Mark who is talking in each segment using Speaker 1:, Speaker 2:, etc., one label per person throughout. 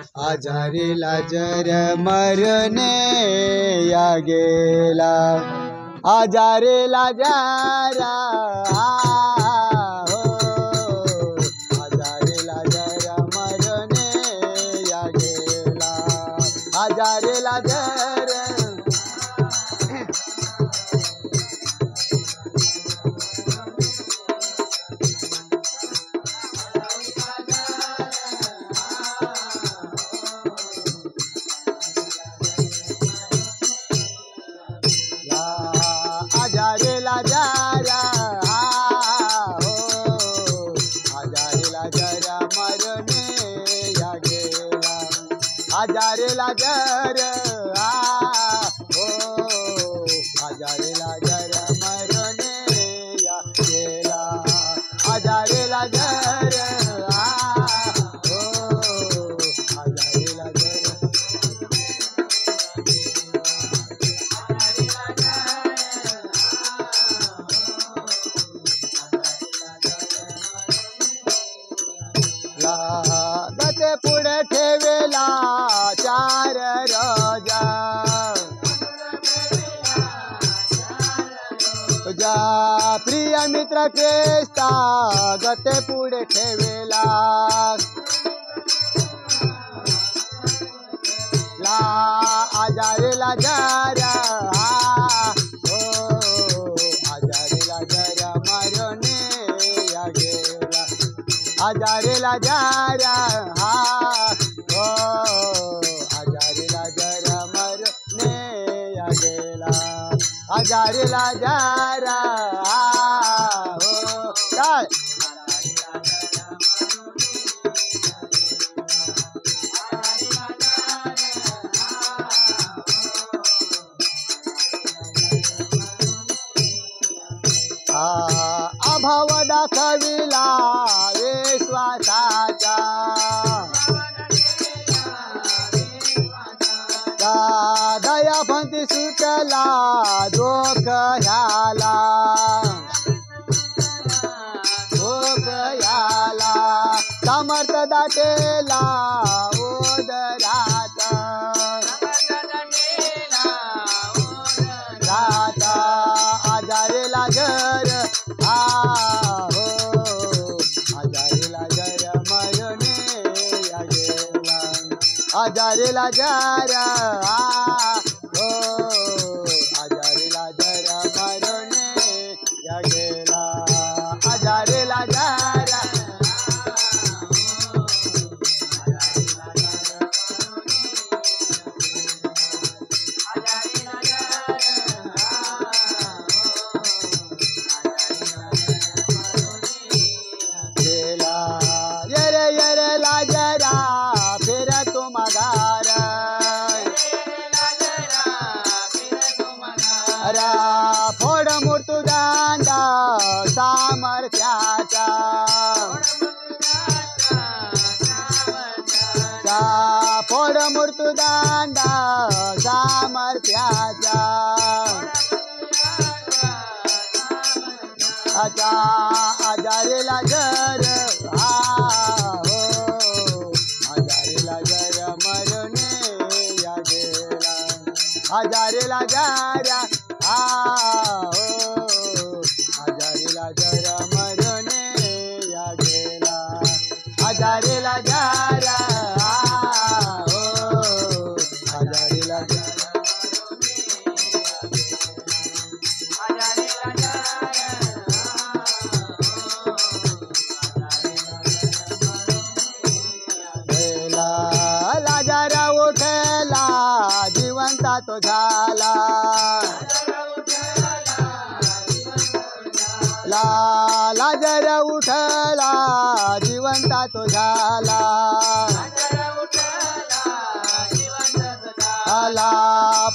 Speaker 1: आजारी लाजर मरणे या गेला आजारी लाजरा हो आजारी लाजर मरणे या गेला आजारी लाजर आजारी लाजरा हो आजारी लाजरा मरणे या गेला आजारी लाजर हो आजारी लाजर मरणे या गेला आजारी लाजर हो आजारी लाजर गते पुढे ठेवेला चार रोजा तुझ्या प्रिय मित्र क्रिस्ता गते पुढे ठेवेला आजारी लाजरा हो आजारी लाजरा मरणे या गेला आजारी लाजरा हो आजारी लाजरा मरणे या गेला आजारी लाजरा हो काय अभाव दाखविला विश्वासाचा दयापंथी सुटला जोख ह्याला समर्थ दाटेला ओदरात आजारी लाजर हो आजारी लाजर मरणे या गेला आजारी लाजरा हो आजारी लाजर मरणे या गेला आजारी लाजरा लाजरा फिर तुम घर फोड मृत्यूदंड सामर्थ्याचा फोड मृत्यूदंड सामर्थ्याचा आजारी लाजर हो आजारी लाजर मरणे या गेला आजारी लाजरा हो आजारी लाजर मरणे या गेला आजारी लाजरा हो आजारी लाजरा लाजरा उठला जिवंता तो झाला लाजरा उठला जिवंता तो झाला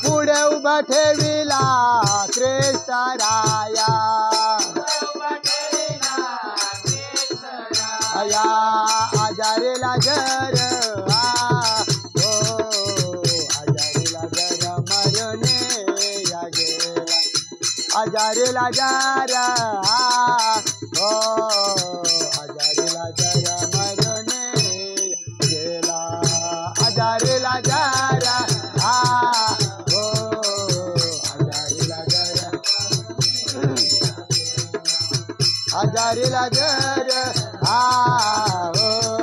Speaker 1: पुढे उभा ठेविला ख्रिस्त राया आजारी लाजर हो आजारी लाजर मरणे या गेला आजारी लाजरा हो आजारी लाजर मरणे गेला लाजर आ ओ